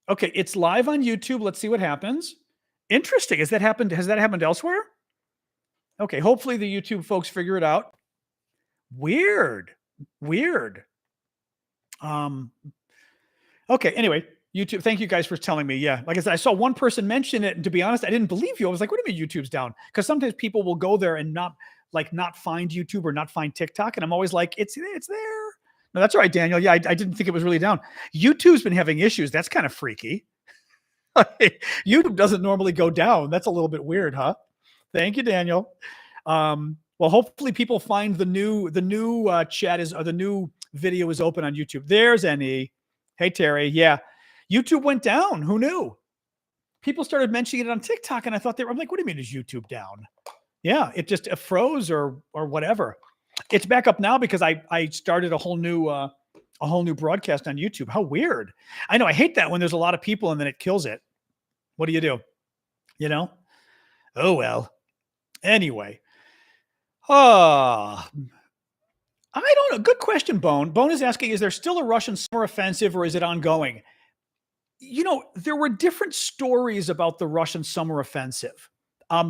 Okay, it's live on YouTube. Let's see what happens. Interesting. Has that happened elsewhere? Okay, hopefully the YouTube folks figure it out. Weird. Weird. Okay, anyway, YouTube, thank you guys for telling me. Yeah, like I said, I saw one person mention it, and to be honest, I didn't believe you. I was like, what do you mean YouTube's down? Because sometimes people will go there and not find YouTube or not find TikTok. And I'm always like, it's there. No, that's all right, Daniel. Yeah, I didn't think it was really down. YouTube's been having issues. That's kind of freaky. YouTube doesn't normally go down. That's a little bit weird, huh? Thank you, Daniel. Well, hopefully people find the new chat is, or the new video is open on YouTube. There's NE. Hey, Terry. Yeah. YouTube went down. Who knew? People started mentioning it on TikTok, and I thought I'm like, what do you mean is YouTube down? Yeah, it just froze or whatever. It's back up now because I started a whole new broadcast on YouTube. How weird. I know, I hate that when there's a lot of people and then it kills it. What do you do? You know? Oh well. Anyway. I don't know. Good question, Bone. Bone is asking, is there still a Russian summer offensive or is it ongoing? You know, there were different stories about the Russian summer offensive. I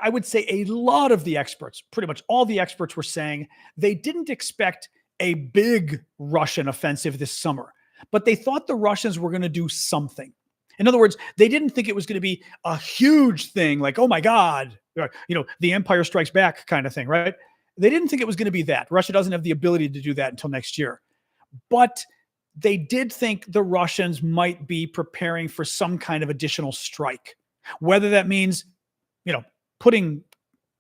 would say a lot of the experts, pretty much all the experts were saying they didn't expect a big Russian offensive this summer, but they thought the Russians were going to do something. In other words, they didn't think it was going to be a huge thing like, oh my God, the Empire Strikes Back kind of thing, right? They didn't think it was going to be that. Russia doesn't have the ability to do that until next year. But they did think the Russians might be preparing for some kind of additional strike, whether that means, putting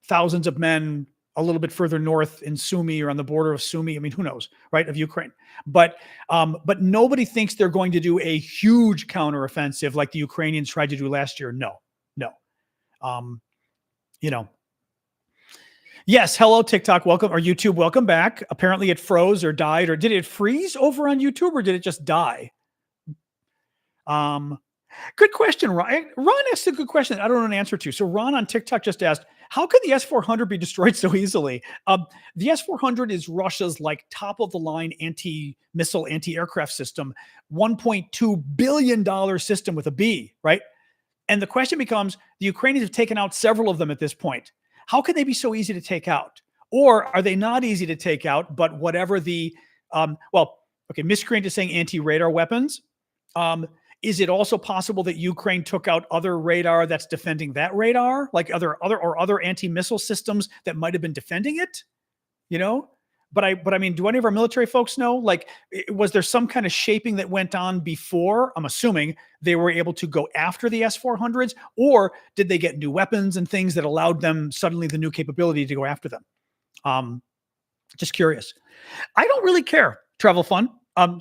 thousands of men a little bit further north in Sumy or on the border of Sumy. I mean, who knows, right, of Ukraine. But nobody thinks they're going to do a huge counteroffensive like the Ukrainians tried to do last year. No. Yes, hello, TikTok, welcome, or YouTube, welcome back. Apparently it froze or died, or did it freeze over on YouTube, or did it just die? Good question, Ron. Ron asked a good question that I don't know an answer to. So Ron on TikTok just asked, how could the S-400 be destroyed so easily? The S-400 is Russia's top-of-the-line anti-missile, anti-aircraft system, $1.2 billion system with a B, right? And the question becomes, the Ukrainians have taken out several of them at this point. How can they be so easy to take out? Or are they not easy to take out, but whatever the, Miscreant is saying anti-radar weapons. Is it also possible that Ukraine took out other radar that's defending that radar, like other anti-missile systems that might have been defending it? But I mean, do any of our military folks know? Like, was there some kind of shaping that went on before? I'm assuming they were able to go after the S-400s, or did they get new weapons and things that allowed them suddenly the new capability to go after them? Just curious. I don't really care. Travel fun.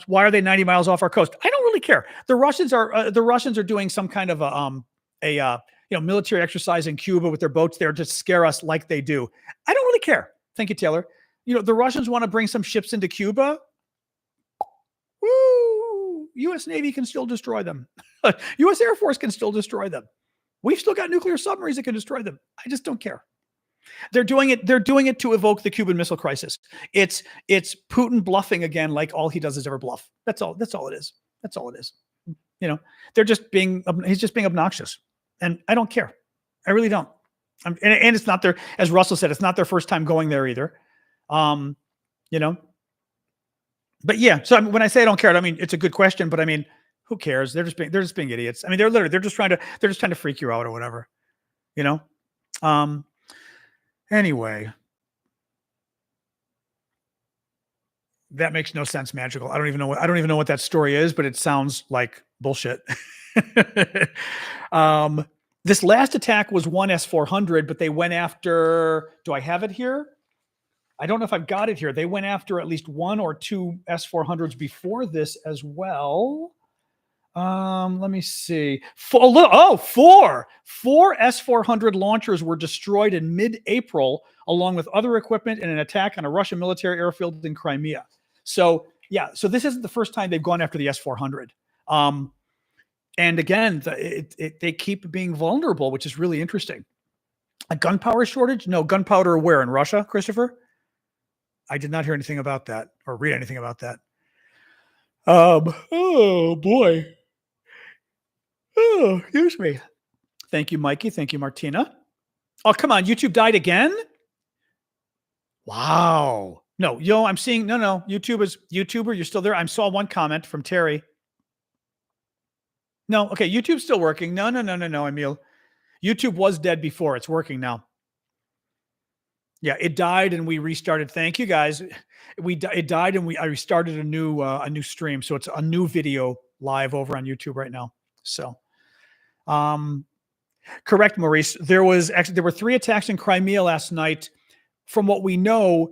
Why are they 90 miles off our coast? I don't really care. The Russians are doing some kind of a military exercise in Cuba with their boats there to scare us like they do. I don't really care. Thank you, Taylor. The Russians want to bring some ships into Cuba. Woo! U.S. Navy can still destroy them. U.S. Air Force can still destroy them. We've still got nuclear submarines that can destroy them. I just don't care. They're doing it to evoke the Cuban Missile Crisis. It's Putin bluffing again, like all he does is ever bluff. That's all it is. That's all it is. He's just being obnoxious, and I don't care. I really don't. And it's not their, as Russell said, it's not their first time going there either. But yeah. So when I say I don't care, I mean it's a good question, but I mean, who cares? They're just being idiots. I mean, they're just trying to freak you out or whatever. Anyway, that makes no sense. Magical. I don't even know what that story is, but it sounds like bullshit. This last attack was one S-400, but they went after. Do I have it here? I don't know if I've got it here. They went after at least one or two S-400s before this as well. Let me see. Four S-400 launchers were destroyed in mid-April, along with other equipment in an attack on a Russian military airfield in Crimea. So yeah, so this isn't the first time they've gone after the S-400. And again, they keep being vulnerable, which is really interesting. A gunpowder shortage? No, gunpowder where? In Russia, Christopher? I did not hear anything about that or read anything about that. Oh boy. Oh, excuse me. Thank you, Mikey. Thank you, Martina. Oh, come on. YouTube died again? Wow. No, I'm seeing no. YouTuber, you're still there. I saw one comment from Terry. No, okay, YouTube's still working. No, Emil. YouTube was dead before. It's working now. Yeah, it died and we restarted. Thank you guys. It died and I restarted a new stream. So it's a new video live over on YouTube right now. So correct, Maurice. There were 3 attacks in Crimea last night. From what we know,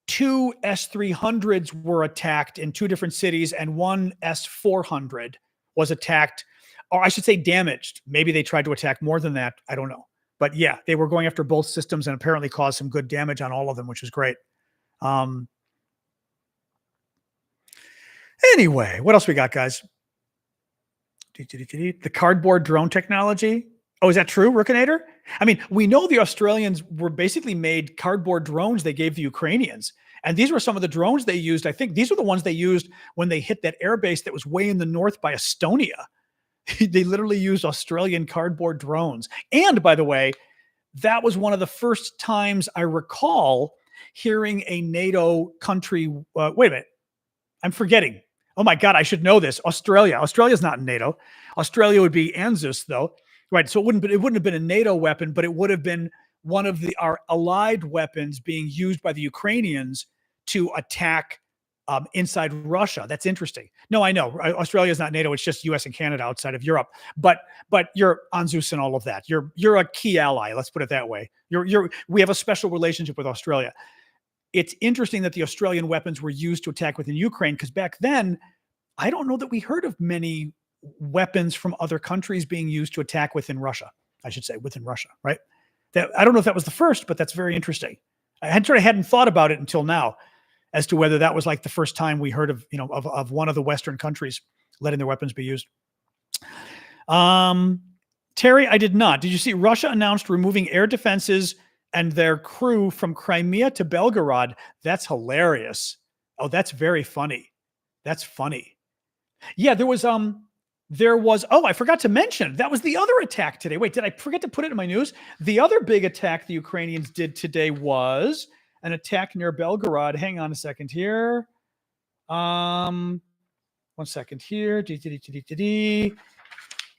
2 S-300s were attacked in 2 different cities, and 1 S-400 was attacked, or I should say damaged. Maybe they tried to attack more than that. I don't know. But yeah, they were going after both systems and apparently caused some good damage on all of them, which was great. Anyway, what else we got, guys? The cardboard drone technology. Oh, is that true, Rookinator? I mean, we know the Australians were basically made cardboard drones they gave the Ukrainians. And these were some of the drones they used. I think these were the ones they used when they hit that airbase that was way in the north by Estonia. They literally used Australian cardboard drones. And by the way, that was one of the first times I recall hearing a NATO country. Wait a minute. I'm forgetting. Oh my God, I should know this. Australia. Australia's not in NATO. Australia would be ANZUS, though. Right. So it wouldn't have been a NATO weapon, but it would have been one of our allied weapons being used by the Ukrainians to attack inside Russia. That's interesting. No, I know Australia is not NATO. It's just US and Canada outside of Europe. But you're ANZUS and all of that. You're a key ally. Let's put it that way. We have a special relationship with Australia. It's interesting that the Australian weapons were used to attack within Ukraine, because back then, I don't know that we heard of many weapons from other countries being used to attack within Russia. I should say within Russia, right? I don't know if that was the first, but that's very interesting. I hadn't thought about it until now, as to whether that was like the first time we heard of one of the Western countries letting their weapons be used. Terry, I did not. Did you see Russia announced removing air defenses and their crew from Crimea to Belgorod? That's hilarious. Oh, that's very funny. That's funny. Yeah, there was, oh, I forgot to mention, that was the other attack today. Wait, did I forget to put it in my news? The other big attack the Ukrainians did today was an attack near Belgorod. Hang on a second here. 1 second here.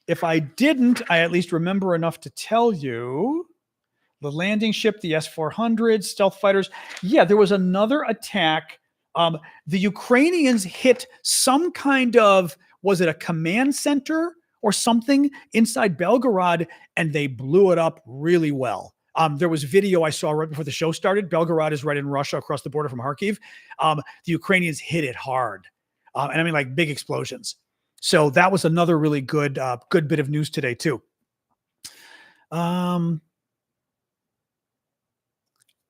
If I didn't, I at least remember enough to tell you. The landing ship, the S-400, stealth fighters. Yeah, there was another attack. The Ukrainians hit some kind of, was it a command center or something inside Belgorod, and they blew it up really well. There was video I saw right before the show started. Belgorod is right in Russia across the border from Kharkiv. The Ukrainians hit it hard. And I mean, like big explosions. So that was another really good bit of news today too.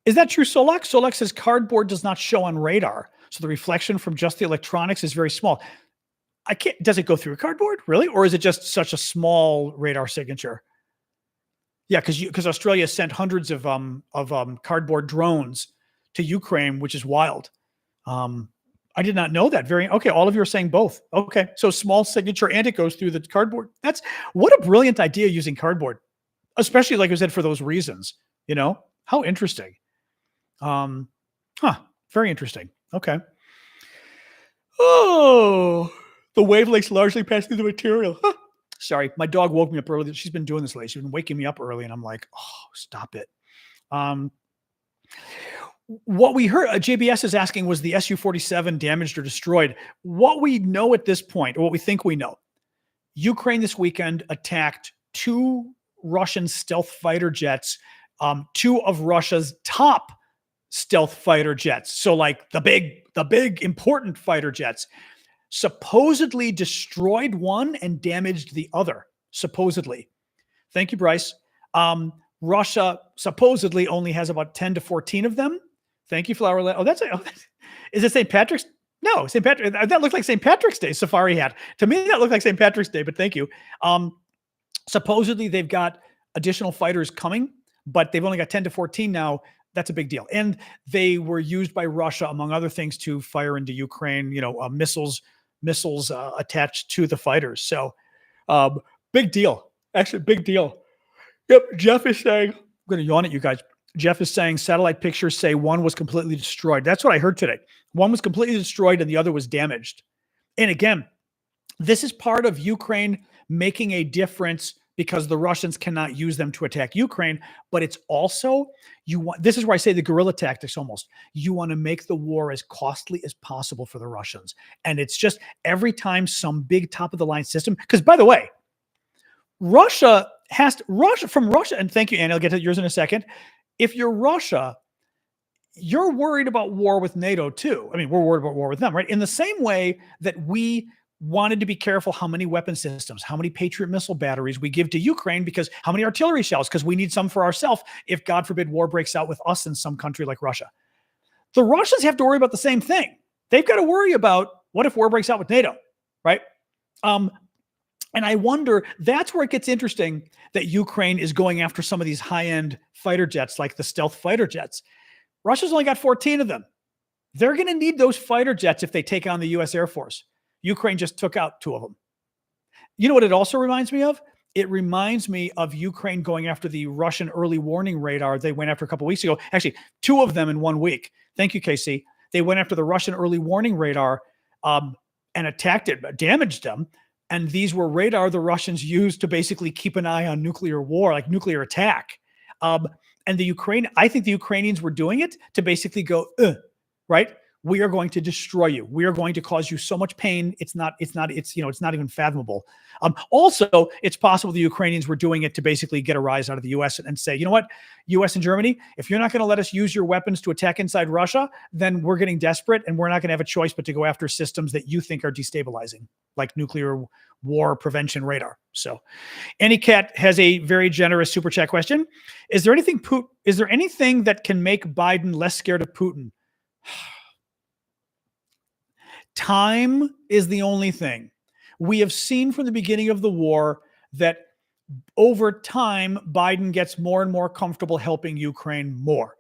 Is that true, Solak? Solak says cardboard does not show on radar. So the reflection from just the electronics is very small. Does it go through cardboard, really? Or is it just such a small radar signature? Yeah, because Australia sent hundreds of cardboard drones to Ukraine, which is wild. I did not know that. Okay, all of you are saying both. Okay, so small signature and it goes through the cardboard. What a brilliant idea, using cardboard, especially like I said, for those reasons. How interesting. Very interesting. Okay. Oh, the wavelengths largely pass through the material. Sorry, my dog woke me up early. She's been doing this lately. She's been waking me up early, and I'm like, oh, stop it. What we heard, JBS is asking, was the Su-47 damaged or destroyed? What we know at this point, or what we think we know, Ukraine this weekend attacked 2 Russian stealth fighter jets, 2 of Russia's top stealth fighter jets. So like the big important fighter jets, supposedly destroyed one and damaged the other. Supposedly. Thank you, Bryce. Russia supposedly only has about 10 to 14 of them. Thank you, Flower. Is it St. Patrick's? No, St. Patrick. That looked like St. Patrick's Day safari hat. To me, that looked like St. Patrick's Day, but thank you. Supposedly they've got additional fighters coming, but they've only got 10 to 14 now. That's a big deal. And they were used by Russia, among other things, to fire into Ukraine, missiles attached to the fighters. So Big deal. Actually, big deal. Yep. Jeff is saying, I'm going to yawn at you guys. Jeff is saying satellite pictures say one was completely destroyed. That's what I heard today. One was completely destroyed and the other was damaged. And again, this is part of Ukraine making a difference because the Russians cannot use them to attack Ukraine. But it's also, this is where I say the guerrilla tactics almost. You want to make the war as costly as possible for the Russians. And it's just every time some big top of the line system, because by the way, Russia, and thank you, Annie, I'll get to yours in a second. If you're Russia, you're worried about war with NATO too. I mean, we're worried about war with them, right? In the same way that we wanted to be careful how many weapon systems, how many Patriot missile batteries we give to Ukraine, because how many artillery shells, because we need some for ourselves if, God forbid, war breaks out with us in some country like Russia. The Russians have to worry about the same thing. They've got to worry about what if war breaks out with NATO, right? And I wonder, that's where it gets interesting that Ukraine is going after some of these high-end fighter jets, like the stealth fighter jets. Russia's only got 14 of them. They're going to need those fighter jets if they take on the U.S. Air Force. Ukraine just took out 2 of them. You know what it also reminds me of? It reminds me of Ukraine going after the Russian early warning radar they went after a couple of weeks ago. Actually, 2 of them in 1 week. Thank you, Casey. They went after the Russian early warning radar and attacked it, damaged them. And these were radar the Russians used to basically keep an eye on nuclear war, like nuclear attack. And I think the Ukrainians were doing it to basically go, right? We are going to destroy you. We are going to cause you so much pain. It's not even fathomable. Also, it's possible the Ukrainians were doing it to basically get a rise out of the U.S. and say, you know what, U.S. and Germany, if you're not going to let us use your weapons to attack inside Russia, then we're getting desperate and we're not going to have a choice but to go after systems that you think are destabilizing, like nuclear war prevention radar. So, Anycat has a very generous super chat question. Is there anything that can make Biden less scared of Putin? Time is the only thing. We have seen from the beginning of the war that over time, Biden gets more and more comfortable helping Ukraine more.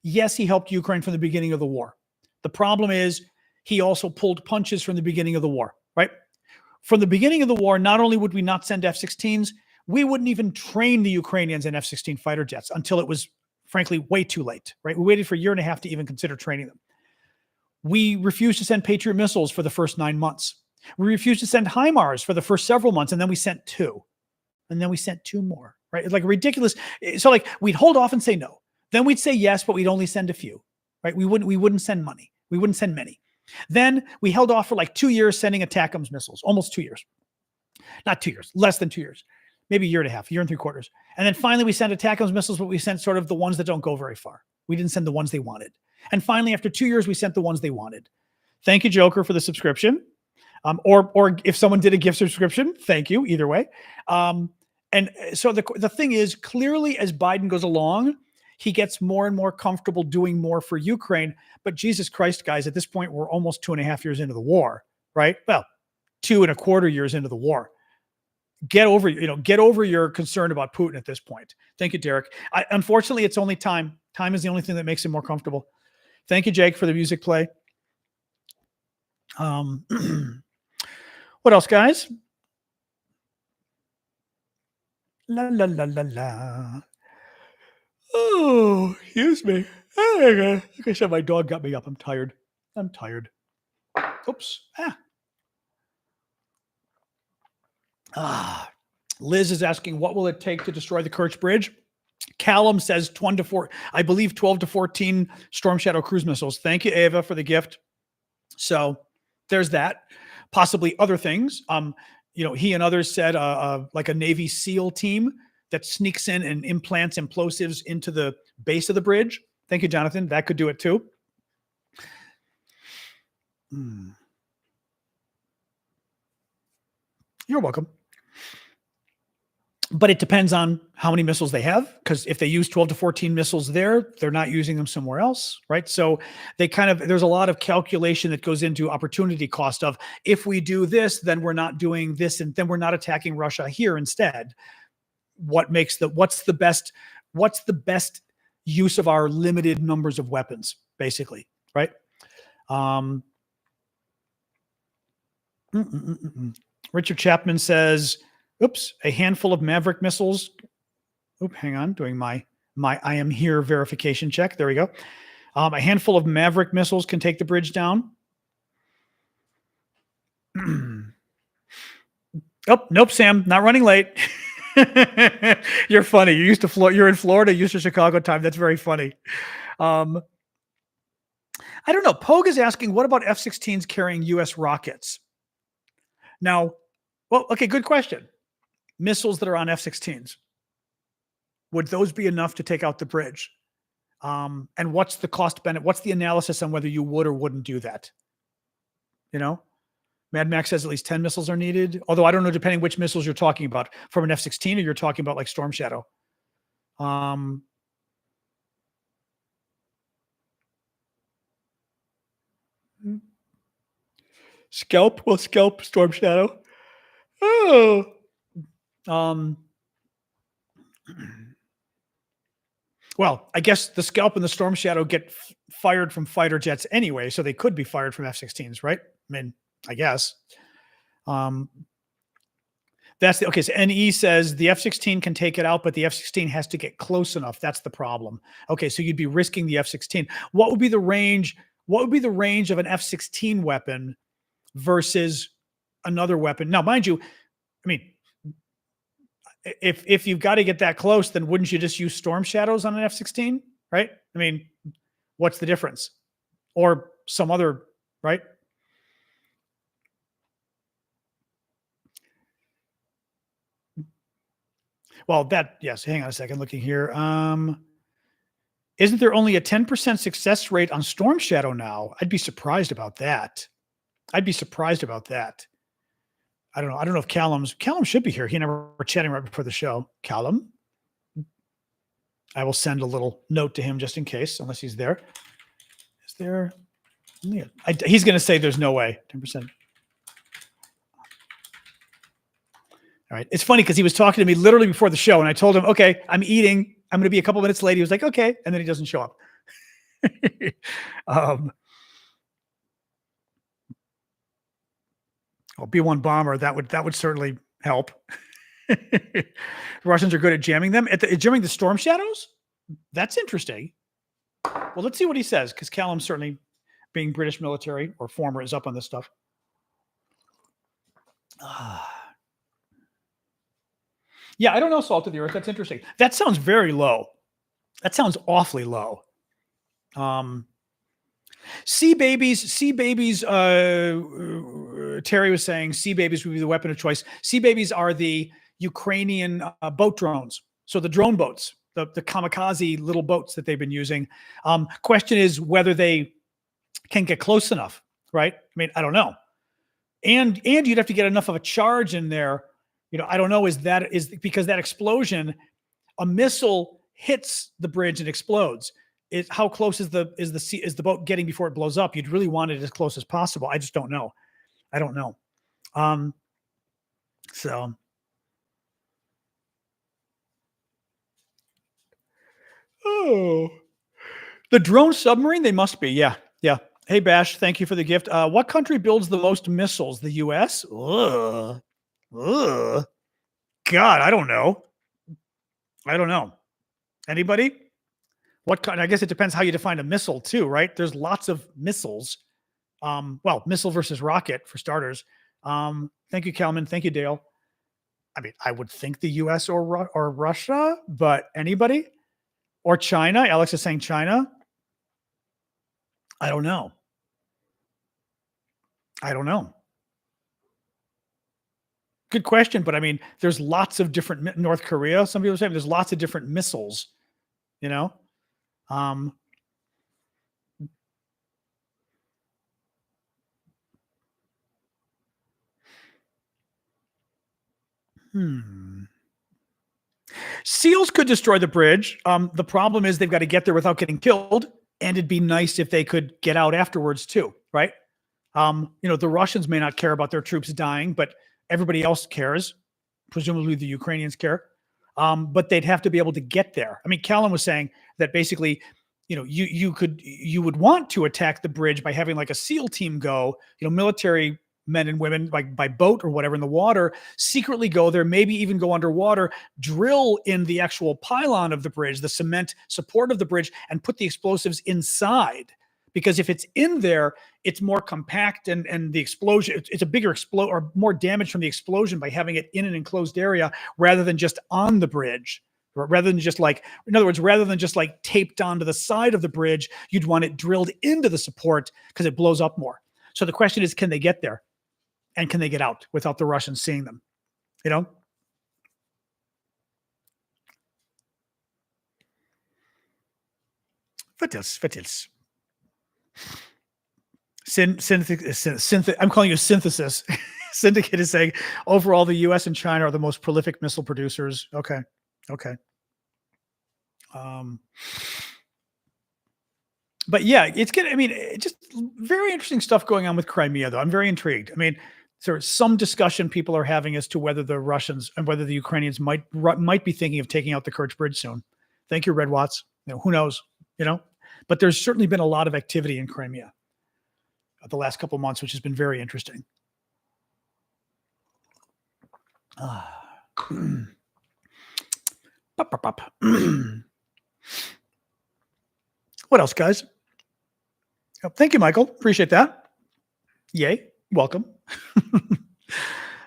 Yes, he helped Ukraine from the beginning of the war. The problem is he also pulled punches from the beginning of the war, right? From the beginning of the war, not only would we not send F-16s, we wouldn't even train the Ukrainians in F-16 fighter jets until it was, frankly, way too late, right? We waited for a year and a half to even consider training them. We refused to send Patriot missiles for the first 9 months. We refused to send HIMARS for the first several months, and then we sent 2. And then we sent 2 more, right? It's like ridiculous. So like we'd hold off and say no. Then we'd say yes, but we'd only send a few, right? We wouldn't send money. We wouldn't send many. Then we held off for like 2 years sending ATACMS missiles, almost 2 years. Not 2 years, less than 2 years. Maybe a year and a half, a year and 3/4. And then finally we sent ATACMS missiles, but we sent sort of the ones that don't go very far. We didn't send the ones they wanted. And finally, after 2 years, we sent the ones they wanted. Thank you, Joker, for the subscription. Or if someone did a gift subscription, thank you, either way. And so the thing is, clearly, as Biden goes along, he gets more and more comfortable doing more for Ukraine. But Jesus Christ, guys, at this point, we're almost 2.5 years into the war, right? Well, 2.25 years into the war. Get over your concern about Putin at this point. Thank you, Derek. Unfortunately, it's only time. Time is the only thing that makes him more comfortable. Thank you, Jake, for the music play. What else, guys? La la la la la. Oh, excuse me. Like I said, my dog got me up. I'm tired. Oops. Liz is asking, what will it take to destroy the Kerch Bridge? Callum says 12 to 14 Storm Shadow cruise missiles. Thank you, Ava, for the gift. So there's that. Possibly other things. He and others said like a Navy SEAL team that sneaks in and implants implosives into the base of the bridge. Thank you, Jonathan. That could do it too. You're welcome. But it depends on how many missiles they have, because if they use 12 to 14 missiles there, they're not using them somewhere else, right? So there's a lot of calculation that goes into opportunity cost of, if we do this, then we're not doing this, and then we're not attacking Russia here instead. What's the best use of our limited numbers of weapons, basically, right? Richard Chapman says, Oops, a handful of Maverick missiles. Oop, hang on, doing my I am here verification check. There we go. A handful of Maverick missiles can take the bridge down. Oh, nope, Sam, not running late. You're funny. You're in Florida, used to Chicago time. That's very funny. I don't know. Pogue is asking, what about F-16s carrying U.S. rockets? Now, well, okay, good question. Missiles that are on F-16s, would those be enough to take out the bridge? And what's the cost benefit? What's the analysis on whether you would or wouldn't do that? You know, Mad Max says at least 10 missiles are needed. Although I don't know, depending which missiles you're talking about, from an F-16 or you're talking about like Storm Shadow. Scalp? Well, scalp Storm Shadow. Oh. Well, I guess the Scalp and the Storm Shadow get fired from fighter jets anyway, so they could be fired from F-16s, right? I mean, I guess. That's the okay. So NE says the F-16 can take it out, but the F-16 has to get close enough. That's the problem. Okay, so you'd be risking the F-16. What would be the range? What would be the range of an F-16 weapon versus another weapon? Now, mind you, I mean, if you've got to get that close, then wouldn't you just use Storm Shadows on an F-16, right? I mean, what's the difference? Or some other, right? Well, yes, hang on a second, looking here. Isn't there only a 10% success rate on Storm Shadow now? I'd be surprised about that. I don't know. I don't know if Callum should be here. He and I were chatting right before the show. Callum, I will send a little note to him just in case, unless he's there. Is there? He's going to say there's no way. 10%. All right. It's funny because he was talking to me literally before the show, and I told him, "Okay, I'm eating. I'm going to be a couple minutes late." He was like, "Okay," and then he doesn't show up. B-1 bomber, that would certainly help. The Russians are good at jamming them. Jamming the Storm Shadows? That's interesting. Well, let's see what he says, because Callum, certainly being British military or former, is up on this stuff. Yeah, I don't know, Salt of the Earth. That's interesting. That sounds very low. That sounds awfully low. Sea babies, Terry was saying sea babies would be the weapon of choice. Sea babies are the Ukrainian boat drones. So the drone boats, the kamikaze little boats that they've been using. Question is whether they can get close enough, right? I mean, I don't know. And you'd have to get enough of a charge in there. You know, I don't know, is because that explosion, a missile hits the bridge and explodes. How close is the boat getting before it blows up? You'd really want it as close as possible. I just don't know. I don't know. So the drone submarine, they must be. Yeah. Hey Bash, thank you for the gift. What country builds the most missiles? The US? God, I don't know. Anybody? What kind? I guess it depends how you define a missile too, right? There's lots of missiles. Well, missile versus rocket for starters. Thank you, Kalman. Thank you, Dale. I mean, I would think the US or Russia, but anybody? Or China? Alex is saying China. I don't know. Good question, but I mean, there's lots of different North Korea. Some people say there's lots of different missiles, you know? SEALs could destroy the bridge. The problem is they've got to get there without getting killed, and it'd be nice if they could get out afterwards too, right? You know, the Russians may not care about their troops dying, but everybody else cares. Presumably the Ukrainians care. But they'd have to be able to get there. I mean, Callum was saying that basically, you know, you would want to attack the bridge by having like a SEAL team go, you know, military men and women, like by boat or whatever in the water, secretly go there, maybe even go underwater, drill in the actual pylon of the bridge, the cement support of the bridge, and put the explosives inside. Because if it's in there, it's more compact and the explosion, it's a bigger explode or more damage from the explosion by having it in an enclosed area rather than just on the bridge. Rather than just like, in other words, rather than just like taped onto the side of the bridge, you'd want it drilled into the support because it blows up more. So the question is, can they get there? And can they get out without the Russians seeing them? You know? What else? What else? I'm calling you synthesis. Syndicate is saying overall the US and China are the most prolific missile producers. Okay. Okay. But yeah, it's good. I mean, just very interesting stuff going on with Crimea, though. I'm very intrigued. I mean, there's some discussion people are having as to whether the Russians and whether the Ukrainians might be thinking of taking out the Kerch bridge soon. Thank you, Red Watts. You know, who knows? You know, but there's certainly been a lot of activity in Crimea the last couple of months, which has been very interesting. What else, guys? Oh, thank you, Michael. Appreciate that. Yay. Welcome.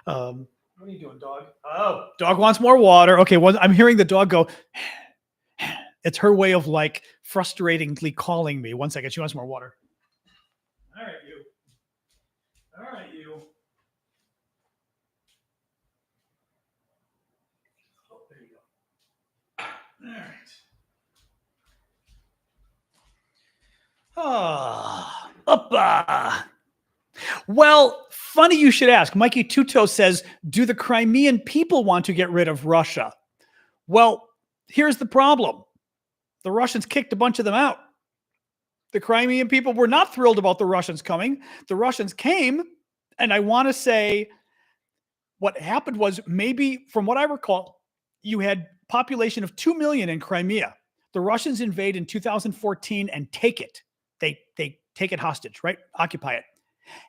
What are you doing, dog? Oh, dog wants more water. Okay, well, I'm hearing the dog go. It's her way of like frustratingly calling me. 1 second. She wants more water. All right, you. All right, you. Oh, there you go. All right. Well, funny you should ask. Mikey Tuto says, do the Crimean people want to get rid of Russia? Well, here's the problem. The Russians kicked a bunch of them out. The Crimean people were not thrilled about the Russians coming. The Russians came, and I want to say what happened was maybe, from what I recall, you had population of 2 million in Crimea. The Russians invade in 2014 and take it. They take it hostage, right? Occupy it.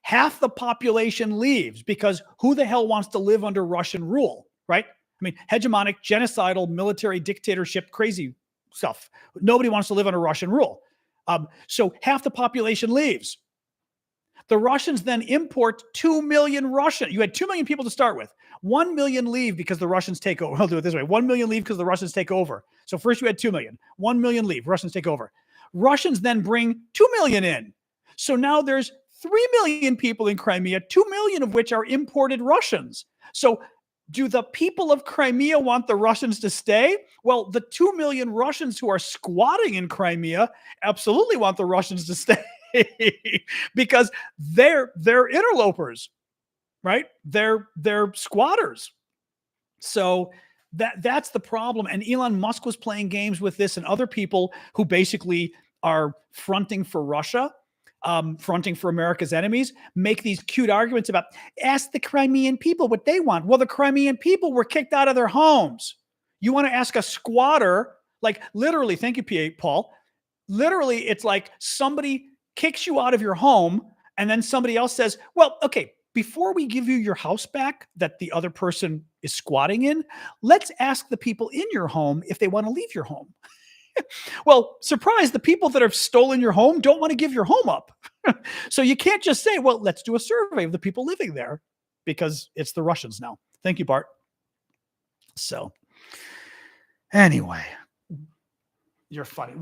Half the population leaves because who the hell wants to live under Russian rule, right? I mean, hegemonic, genocidal, military dictatorship, crazy stuff. Nobody wants to live under Russian rule. So half the population leaves. The Russians then import 2 million Russian. You had 2 million people to start with. 1 million leave because the Russians take over. I'll do it this way. 1 million leave because the Russians take over. So first you had 2 million. 1 million leave. Russians take over. Russians then bring 2 million in. So now there's 3 million people in Crimea, 2 million of which are imported Russians. So do the people of Crimea want the Russians to stay? Well, the 2 million Russians who are squatting in Crimea absolutely want the Russians to stay because they're interlopers, right? They're squatters. So that's the problem. And Elon Musk was playing games with this, and other people who basically are fronting for Russia, fronting for America's enemies, make these cute arguments about ask the Crimean people what they want. Well, the Crimean people were kicked out of their homes. You want to ask a squatter, like literally, thank you, Paul. Literally, it's like somebody kicks you out of your home, and then somebody else says, well, okay, before we give you your house back that the other person is squatting in, let's ask the people in your home if they want to leave your home. Well, surprise, the people that have stolen your home don't want to give your home up. So you can't just say, well, let's do a survey of the people living there because it's the Russians now. Thank you, Bart. So anyway, you're funny.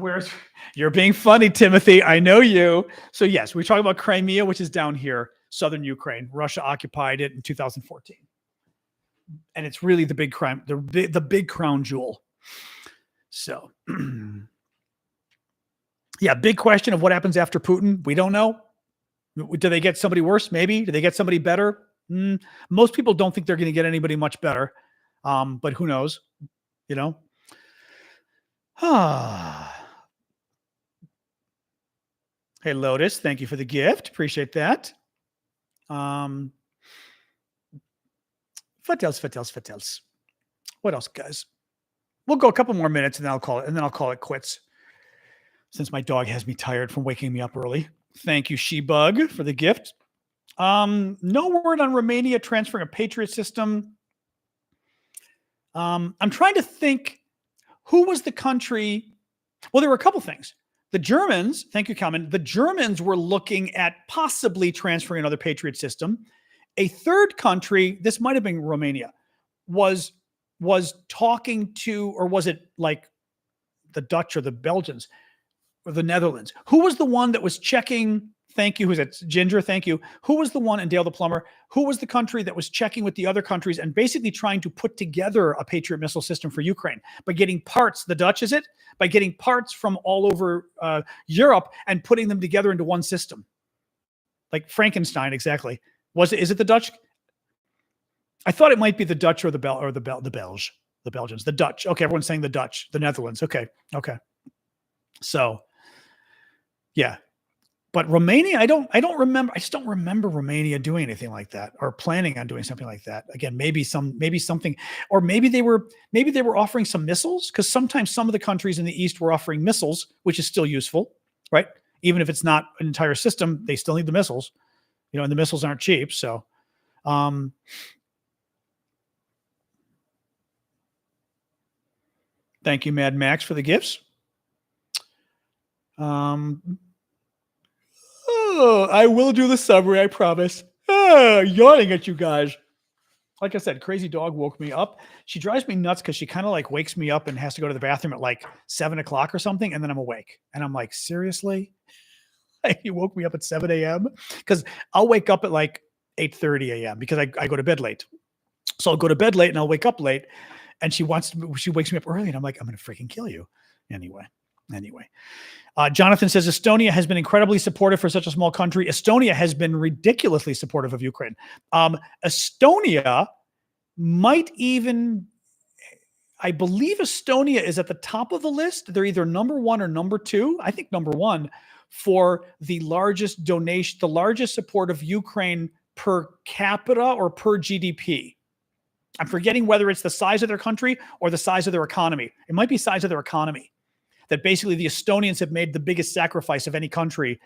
You're being funny, Timothy. I know you. So yes, we talk about Crimea, which is down here, southern Ukraine. Russia occupied it in 2014. And it's really the big crime, the big crown jewel. So, yeah, big question of what happens after Putin. We don't know. Do they get somebody worse? Maybe. Do they get somebody better? Most people don't think they're going to get anybody much better. But who knows? You know? Hey, Lotus, thank you for the gift. Appreciate that. What else? What else, guys? We'll go a couple more minutes and then I'll call it quits. Since my dog has me tired from waking me up early. Thank you, She-Bug, for the gift. No word on Romania transferring a Patriot system. I'm trying to think who was the country. Well, there were a couple things. The Germans, thank you, Kalman. The Germans were looking at possibly transferring another Patriot system. A third country, this might have been Romania, was talking to, or was it like the Dutch or the Belgians or the Netherlands? Who was the one that was checking? Thank you. Who's it? Ginger, thank you. Who was the one, and Dale the plumber, who was the country that was checking with the other countries and basically trying to put together a Patriot missile system for Ukraine by getting parts, the Dutch, is it? By getting parts from all over Europe and putting them together into one system. Like Frankenstein, exactly. Is it the Dutch? I thought it might be the Dutch or the Belgians, the Dutch. Okay, everyone's saying the Dutch, the Netherlands. Okay. So, yeah. But Romania, I don't remember. I just don't remember Romania doing anything like that or planning on doing something like that. Again, maybe something, or maybe they were offering some missiles, because sometimes some of the countries in the East were offering missiles, which is still useful, right? Even if it's not an entire system, they still need the missiles, and the missiles aren't cheap. So, thank you, Mad Max, for the gifts. I will do the summary, I promise. Yawning at you guys. Like I said, crazy dog woke me up. She drives me nuts because she kind of like wakes me up and has to go to the bathroom at like 7 o'clock or something, and then I'm awake. And I'm like, seriously? You woke me up at 7 a.m.? Because I'll wake up at like 8:30 a.m. because I go to bed late. So I'll go to bed late and I'll wake up late. And she wakes me up early, and I'm like, I'm going to freaking kill you. Anyway. Jonathan says Estonia has been incredibly supportive for such a small country. Estonia has been ridiculously supportive of Ukraine. Estonia might even, I believe Estonia is at the top of the list. They're either number 1 or number 2. I think number 1 for the largest donation, the largest support of Ukraine per capita or per GDP. I'm forgetting whether it's the size of their country or the size of their economy. It might be size of their economy. That basically the Estonians have made the biggest sacrifice of any country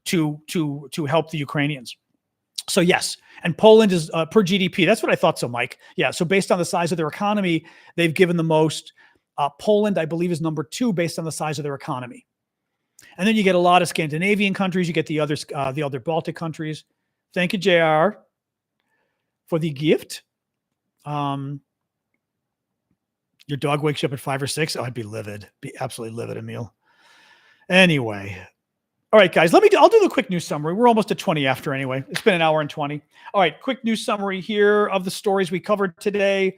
to help the Ukrainians. So yes, and Poland is per GDP. That's what I thought so, Mike. Yeah, so based on the size of their economy, they've given the most. Poland, I believe, is number 2 based on the size of their economy. And then you get a lot of Scandinavian countries. You get the other Baltic countries. Thank you, JR, for the gift. Your dog wakes you up at 5 or 6. Oh, I'd be livid. Be absolutely livid, Emil. Anyway. All right, guys, I'll do the quick news summary. We're almost at 20 after anyway. It's been an hour and 20. All right, quick news summary here of the stories we covered today.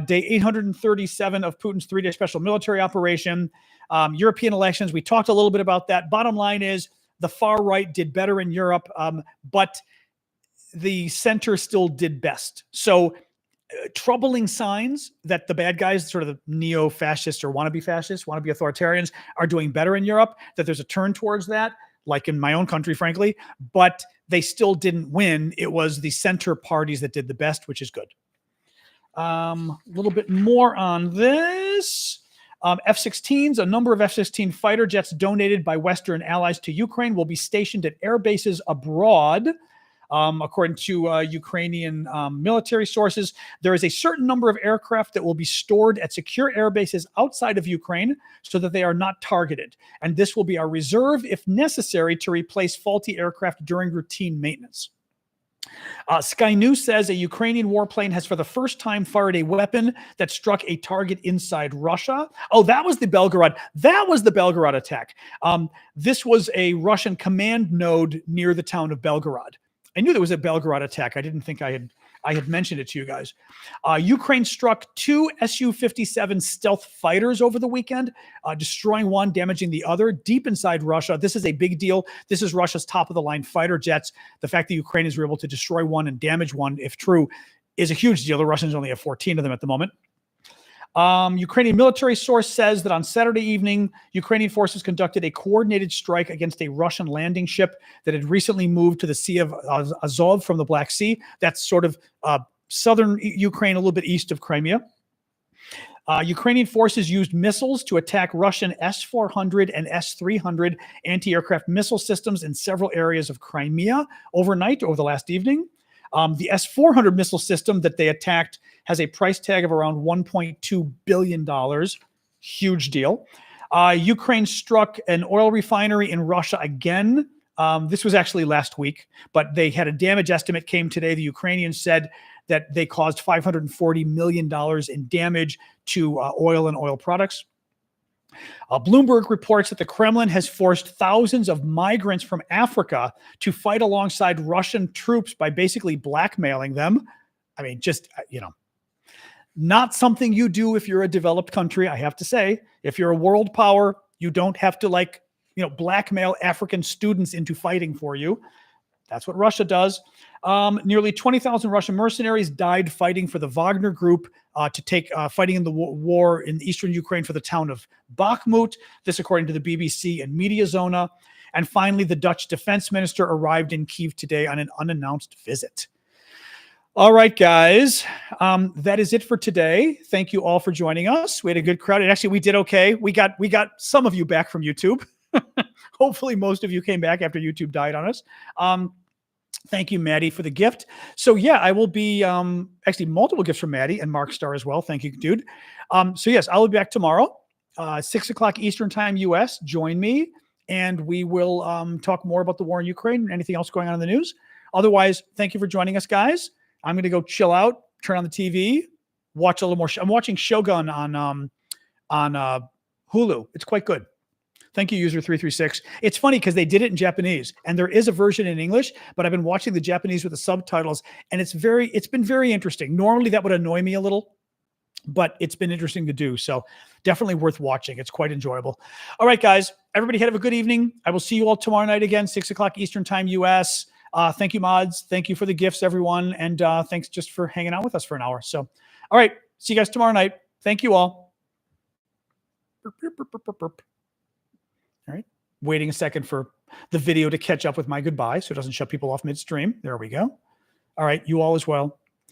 Day 837 of Putin's 3-day special military operation. European elections, we talked a little bit about that. Bottom line is the far right did better in Europe, but the center still did best. So troubling signs that the bad guys, sort of the neo-fascists or wannabe fascists, wannabe authoritarians, are doing better in Europe, that there's a turn towards that, like in my own country, frankly, but they still didn't win. It was the center parties that did the best, which is good. A little bit more on this. F-16s, a number of F-16 fighter jets donated by Western allies to Ukraine will be stationed at air bases abroad. According to Ukrainian military sources, there is a certain number of aircraft that will be stored at secure air bases outside of Ukraine so that they are not targeted. And this will be our reserve if necessary to replace faulty aircraft during routine maintenance. Sky News says a Ukrainian warplane has for the first time fired a weapon that struck a target inside Russia. Oh, that was the Belgorod. That was the Belgorod attack. This was a Russian command node near the town of Belgorod. I knew there was a Belgorod attack. I didn't think I had mentioned it to you guys. Ukraine struck 2 Su-57 stealth fighters over the weekend, destroying one, damaging the other, deep inside Russia. This is a big deal. This is Russia's top-of-the-line fighter jets. The fact that Ukrainians were able to destroy one and damage one, if true, is a huge deal. The Russians only have 14 of them at the moment. Ukrainian military source says that on Saturday evening, Ukrainian forces conducted a coordinated strike against a Russian landing ship that had recently moved to the Sea of Azov from the Black Sea. That's sort of southern Ukraine, a little bit east of Crimea. Ukrainian forces used missiles to attack Russian S-400 and S-300 anti-aircraft missile systems in several areas of Crimea overnight, over the last evening. The S-400 missile system that they attacked has a price tag of around $1.2 billion. Huge deal. Ukraine struck an oil refinery in Russia again. This was actually last week, but they had a damage estimate came today. The Ukrainians said that they caused $540 million in damage to oil and oil products. Bloomberg reports that the Kremlin has forced thousands of migrants from Africa to fight alongside Russian troops by basically blackmailing them. I mean, just, not something you do if you're a developed country, I have to say. If you're a world power, you don't have to blackmail African students into fighting for you. That's what Russia does. Nearly 20,000 Russian mercenaries died fighting for the Wagner group to take fighting in the war in eastern Ukraine for the town of Bakhmut. This according to the BBC and Mediazona. And finally, the Dutch defense minister arrived in Kyiv today on an unannounced visit. All right, guys, that is it for today. Thank you all for joining us. We had a good crowd. And actually, we did okay. We got some of you back from YouTube. Hopefully, most of you came back after YouTube died on us. Thank you, Maddie, for the gift. So yeah, I will be actually multiple gifts from Maddie and Mark Starr as well. Thank you, dude. So yes, I will be back tomorrow, 6 o'clock Eastern time, US. Join me, and we will talk more about the war in Ukraine and anything else going on in the news. Otherwise, thank you for joining us, guys. I'm going to go chill out, turn on the TV, watch a little more. I'm watching Shogun on Hulu. It's quite good. Thank you, user 336. It's funny because they did it in Japanese, and there is a version in English, but I've been watching the Japanese with the subtitles, and it's been very interesting. Normally that would annoy me a little, but it's been interesting to do. So definitely worth watching. It's quite enjoyable. All right, guys, everybody have a good evening. I will see you all tomorrow night again, 6 o'clock Eastern time, US. Thank you, mods. Thank you for the gifts, everyone. And thanks just for hanging out with us for an hour. So, all right, see you guys tomorrow night. Thank you all. All right. Waiting a second for the video to catch up with my goodbye so it doesn't shut people off midstream. There we go. All right. You all as well.